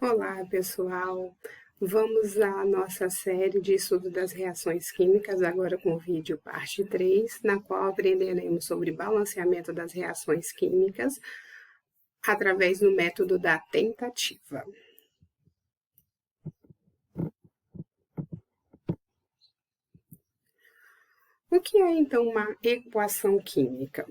Olá, pessoal! Vamos à nossa série de estudo das reações químicas, agora com o vídeo parte 3, na qual aprenderemos sobre balanceamento das reações químicas através do método da tentativa. O que é, então, uma equação química?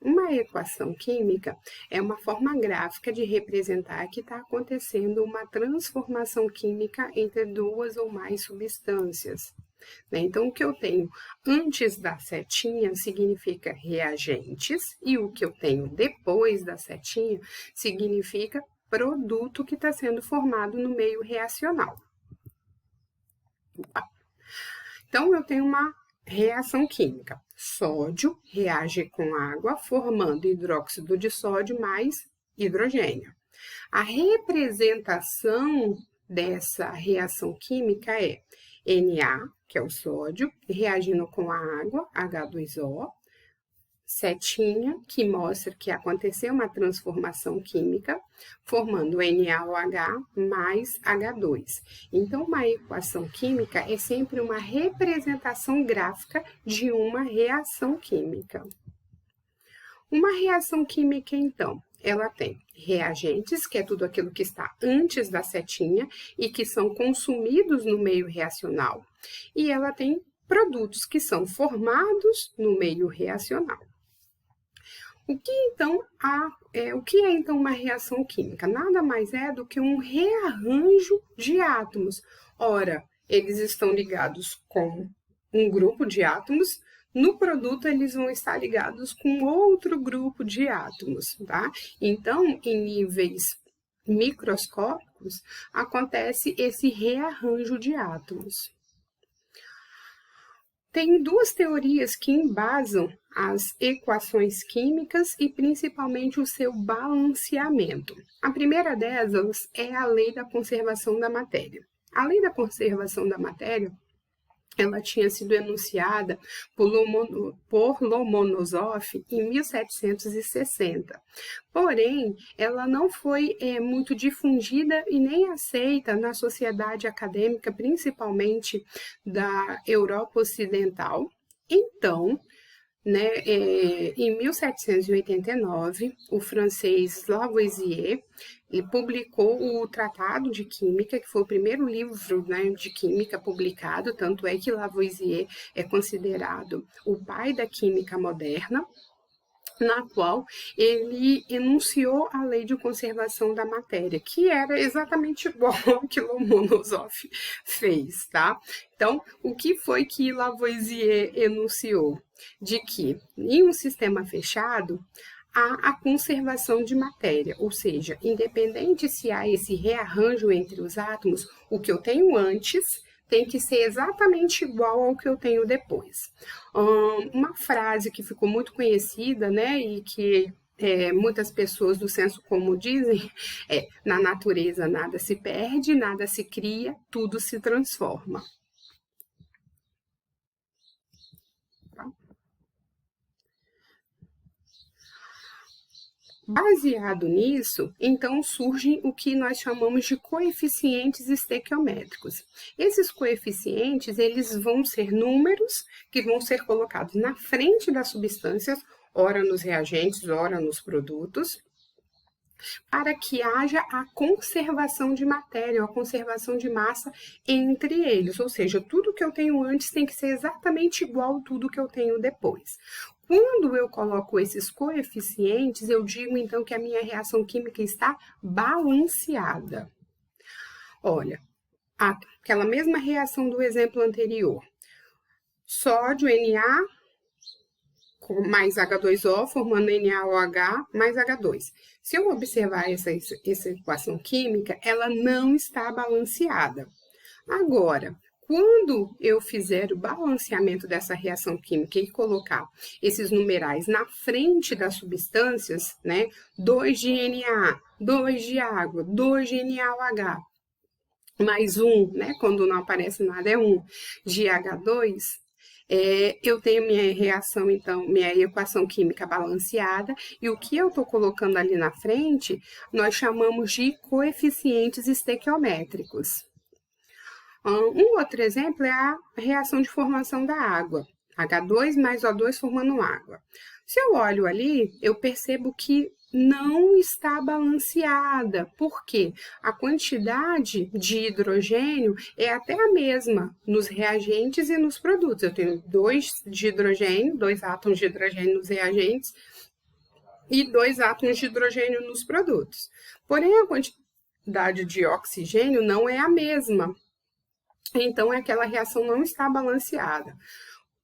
Uma equação química é uma forma gráfica de representar que está acontecendo uma transformação química entre duas ou mais substâncias. Então, o que eu tenho antes da setinha significa reagentes, e o que eu tenho depois da setinha significa produto que está sendo formado no meio reacional. Então, eu tenho uma reação química. Sódio reage com água, formando hidróxido de sódio mais hidrogênio. A representação dessa reação química é Na, que é o sódio, reagindo com a água, H2O, setinha, que mostra que aconteceu uma transformação química, formando NaOH mais H2. Então, uma equação química é sempre uma representação gráfica de uma reação química. Uma reação química, então, ela tem reagentes, que é tudo aquilo que está antes da setinha e que são consumidos no meio reacional, e ela tem produtos que são formados no meio reacional. O que é então uma reação química? Nada mais é do que um rearranjo de átomos. Ora, eles estão ligados com um grupo de átomos, no produto eles vão estar ligados com outro grupo de átomos, tá? Então, em níveis microscópicos, acontece esse rearranjo de átomos. Tem duas teorias que embasam as equações químicas e principalmente o seu balanceamento. A primeira delas é a lei da conservação da matéria. A lei da conservação da matéria, ela tinha sido enunciada por Lomonosov em 1760. Porém, ela não foi muito difundida e nem aceita na sociedade acadêmica, principalmente da Europa Ocidental. Então, em 1789, o francês Lavoisier publicou o Tratado de Química, que foi o primeiro livro de química publicado, tanto é que Lavoisier é considerado o pai da química moderna, na qual ele enunciou a lei de conservação da matéria, que era exatamente igual ao que Lomonosov fez, tá? Então, o que foi que Lavoisier enunciou? De que, em um sistema fechado, há a conservação de matéria, ou seja, independente se há esse rearranjo entre os átomos, o que eu tenho antes tem que ser exatamente igual ao que eu tenho depois. Uma frase que ficou muito conhecida, e que muitas pessoas do senso comum dizem é: na natureza nada se perde, nada se cria, tudo se transforma. Baseado nisso, então surgem o que nós chamamos de coeficientes estequiométricos. Esses coeficientes, eles vão ser números que vão ser colocados na frente das substâncias, ora nos reagentes, ora nos produtos, para que haja a conservação de matéria, a conservação de massa entre eles. Ou seja, tudo que eu tenho antes tem que ser exatamente igual a tudo que eu tenho depois. Quando eu coloco esses coeficientes, eu digo então que a minha reação química está balanceada. Olha, aquela mesma reação do exemplo anterior. Sódio, Na, mais H2O, formando NaOH mais H2. Se eu observar essa equação química, ela não está balanceada. Agora, quando eu fizer o balanceamento dessa reação química e colocar esses numerais na frente das substâncias, 2 de Na, 2 de água, 2 de NaOH, mais 1, quando não aparece nada é 1, de H2, eu tenho minha reação, então, minha equação química balanceada, e o que eu estou colocando ali na frente, nós chamamos de coeficientes estequiométricos. Um outro exemplo é a reação de formação da água, H2 mais O2 formando água. Se eu olho ali, eu percebo que não está balanceada, porque a quantidade de hidrogênio é até a mesma nos reagentes e nos produtos. Eu tenho 2 átomos de hidrogênio nos reagentes e 2 átomos de hidrogênio nos produtos. Porém, a quantidade de oxigênio não é a mesma. Então, aquela reação não está balanceada.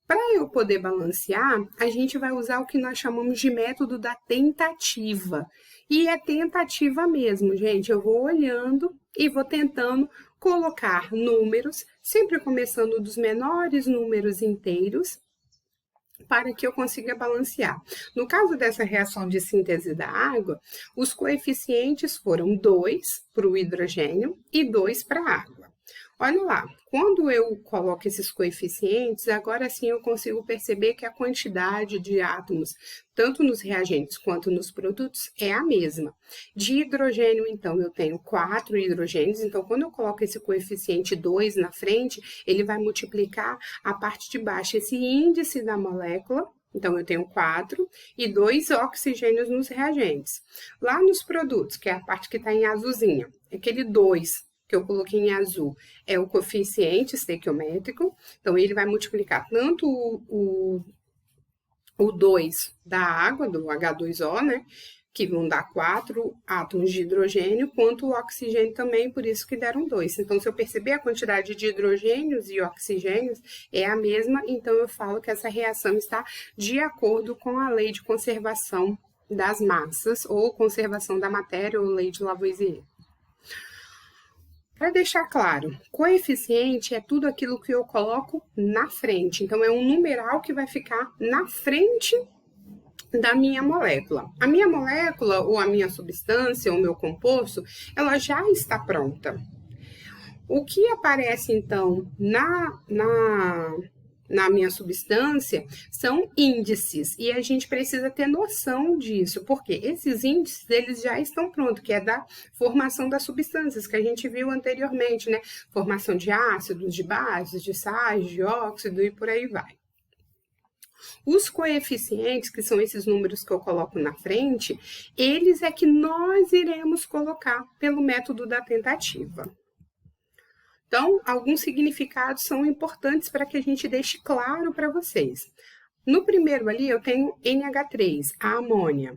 Para eu poder balancear, a gente vai usar o que nós chamamos de método da tentativa. E é tentativa mesmo, gente. Eu vou olhando e vou tentando colocar números, sempre começando dos menores números inteiros, para que eu consiga balancear. No caso dessa reação de síntese da água, os coeficientes foram 2 para o hidrogênio e 2 para a água. Olha lá, quando eu coloco esses coeficientes, agora sim eu consigo perceber que a quantidade de átomos, tanto nos reagentes quanto nos produtos, é a mesma. De hidrogênio, então, eu tenho 4 hidrogênios, então quando eu coloco esse coeficiente 2 na frente, ele vai multiplicar a parte de baixo, esse índice da molécula. Então, eu tenho 4 e 2 oxigênios nos reagentes. Lá nos produtos, que é a parte que está em azulzinha, aquele 2 que eu coloquei em azul, é o coeficiente estequiométrico, então ele vai multiplicar tanto o 2 da água, do H2O, né, que vão dar 4 átomos de hidrogênio, quanto o oxigênio também, por isso que deram 2. Então, se eu perceber a quantidade de hidrogênios e oxigênios é a mesma, então eu falo que essa reação está de acordo com a lei de conservação das massas, ou conservação da matéria, ou lei de Lavoisier. Para deixar claro, coeficiente é tudo aquilo que eu coloco na frente. Então, é um numeral que vai ficar na frente da minha molécula. A minha molécula, ou a minha substância, ou o meu composto, ela já está pronta. O que aparece, então, na minha substância são índices, e a gente precisa ter noção disso, porque esses índices, eles já estão prontos, que é da formação das substâncias, que a gente viu anteriormente, né? Formação de ácidos, de bases, de sais, de óxido e por aí vai. Os coeficientes, que são esses números que eu coloco na frente, eles é que nós iremos colocar pelo método da tentativa. Então, alguns significados são importantes para que a gente deixe claro para vocês. No primeiro ali, eu tenho NH3, a amônia.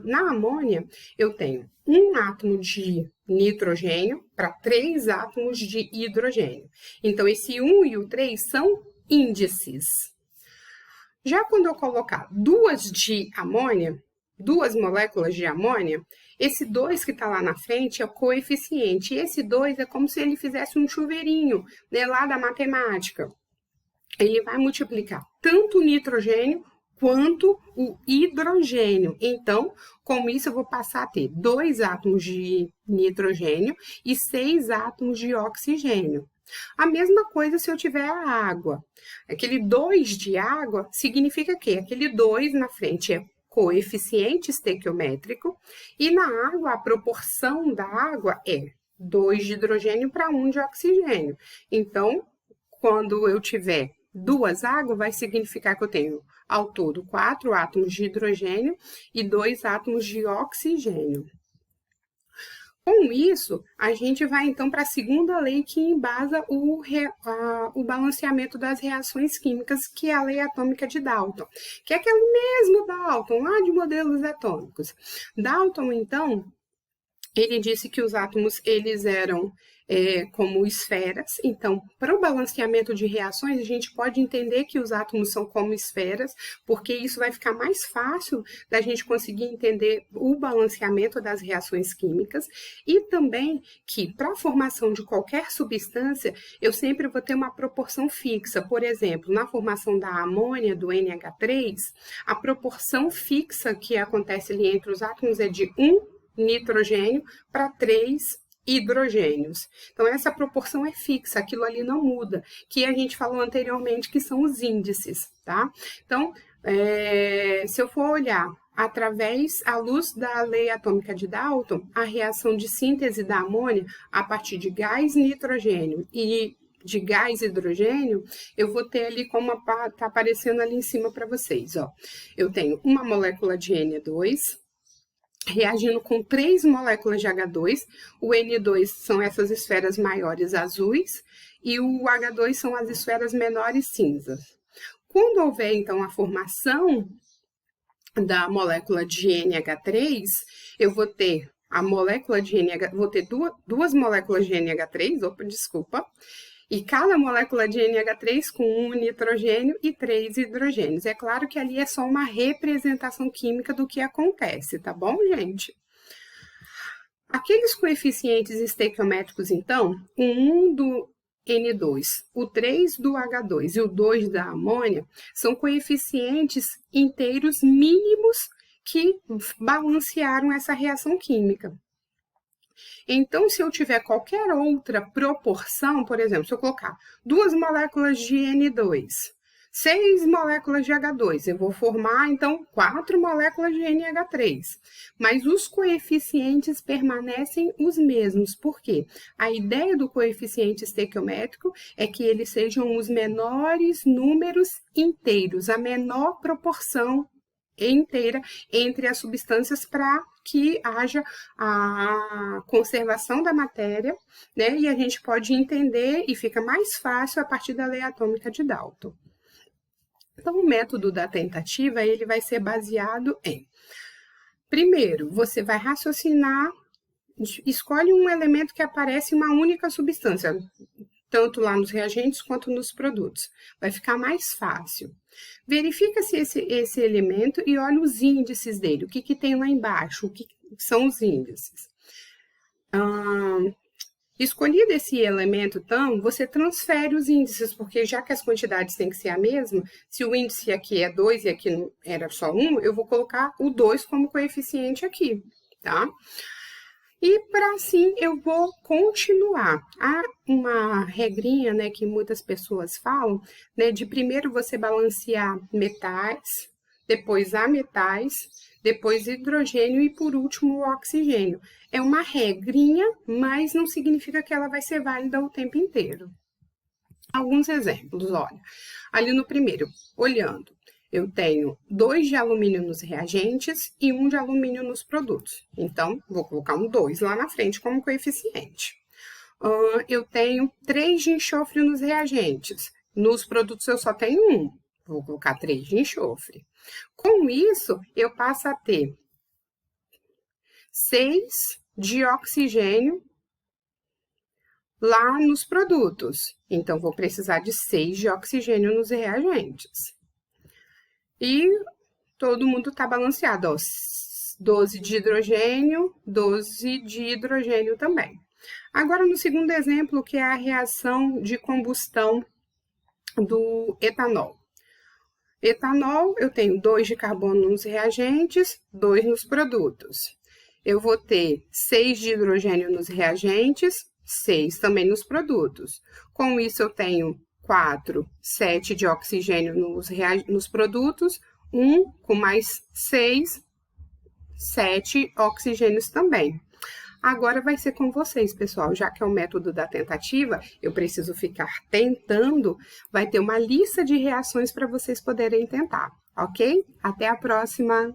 Na amônia, eu tenho um átomo de nitrogênio para 3 átomos de hidrogênio. Então, esse 1 e o 3 são índices. Já quando eu colocar 2 de amônia, 2 moléculas de amônia, esse 2 que está lá na frente é o coeficiente. E esse 2 é como se ele fizesse um chuveirinho, né, lá da matemática. Ele vai multiplicar tanto o nitrogênio quanto o hidrogênio. Então, com isso, eu vou passar a ter 2 átomos de nitrogênio e 6 átomos de oxigênio. A mesma coisa se eu tiver a água. Aquele 2 de água significa que aquele 2 na frente é coeficiente estequiométrico, e na água, a proporção da água é 2 de hidrogênio para 1 de oxigênio. Então, quando eu tiver 2 águas, vai significar que eu tenho, ao todo, 4 átomos de hidrogênio e 2 átomos de oxigênio. Com isso, a gente vai, então, para a segunda lei que embasa o balanceamento das reações químicas, que é a lei atômica de Dalton, que é aquele mesmo Dalton, lá de modelos atômicos. Dalton, então, ele disse que os átomos, eles eram como esferas. Então, para o balanceamento de reações, a gente pode entender que os átomos são como esferas, porque isso vai ficar mais fácil da gente conseguir entender o balanceamento das reações químicas, e também que para a formação de qualquer substância, eu sempre vou ter uma proporção fixa. Por exemplo, na formação da amônia, do NH3, a proporção fixa que acontece ali entre os átomos é de 1 nitrogênio para 3 hidrogênios. Então, essa proporção é fixa, aquilo ali não muda, que a gente falou anteriormente que são os índices, tá? Então, se eu for olhar através à luz da lei atômica de Dalton, a reação de síntese da amônia a partir de gás nitrogênio e de gás hidrogênio, eu vou ter ali como está aparecendo ali em cima para vocês, ó. Eu tenho uma molécula de N2 reagindo com 3 moléculas de H2. O N2 são essas esferas maiores azuis e o H2 são as esferas menores cinzas. Quando houver, então, a formação da molécula de NH3, eu vou ter a molécula de NH, vou ter duas moléculas de NH3, e cada molécula de NH3 com 1 nitrogênio e 3 hidrogênios. É claro que ali é só uma representação química do que acontece, tá bom, gente? Aqueles coeficientes estequiométricos, então, o 1 do N2, o 3 do H2 e o 2 da amônia, são coeficientes inteiros mínimos que balancearam essa reação química. Então, se eu tiver qualquer outra proporção, por exemplo, se eu colocar 2 moléculas de N2, 6 moléculas de H2, eu vou formar, então, 4 moléculas de NH3. Mas os coeficientes permanecem os mesmos. Por quê? A ideia do coeficiente estequiométrico é que eles sejam os menores números inteiros, a menor proporção inteira entre as substâncias para que haja a conservação da matéria, né? E a gente pode entender e fica mais fácil a partir da lei atômica de Dalton. Então, o método da tentativa, ele vai ser baseado em... Primeiro, você vai raciocinar, escolhe um elemento que aparece em uma única substância, tanto lá nos reagentes quanto nos produtos. Vai ficar mais fácil. Verifica-se esse elemento e olha os índices dele. O que tem lá embaixo? O que são os índices? Escolhido esse elemento, então, você transfere os índices, porque já que as quantidades têm que ser a mesma, se o índice aqui é 2 e aqui era só 1, eu vou colocar o 2 como coeficiente aqui, tá? E para assim eu vou continuar. Há uma regrinha, né, que muitas pessoas falam, né, de primeiro você balancear metais, depois ametais, depois hidrogênio e por último o oxigênio. É uma regrinha, mas não significa que ela vai ser válida o tempo inteiro. Alguns exemplos, olha. Ali no primeiro, olhando. Eu tenho 2 de alumínio nos reagentes e 1 de alumínio nos produtos. Então, vou colocar um 2 lá na frente como coeficiente. Eu tenho 3 de enxofre nos reagentes. Nos produtos eu só tenho 1. Vou colocar 3 de enxofre. Com isso, eu passo a ter 6 de oxigênio lá nos produtos. Então, vou precisar de 6 de oxigênio nos reagentes. E todo mundo está balanceado, ó, 12 de hidrogênio, 12 de hidrogênio também. Agora, no segundo exemplo, que é a reação de combustão do etanol. Etanol, eu tenho 2 de carbono nos reagentes, 2 nos produtos. Eu vou ter 6 de hidrogênio nos reagentes, 6 também nos produtos. Com isso, eu tenho 4, 7 de oxigênio nos produtos, 1 com mais 6, 7 oxigênios também. Agora vai ser com vocês, pessoal, já que é o método da tentativa, eu preciso ficar tentando, vai ter uma lista de reações para vocês poderem tentar, ok? Até a próxima!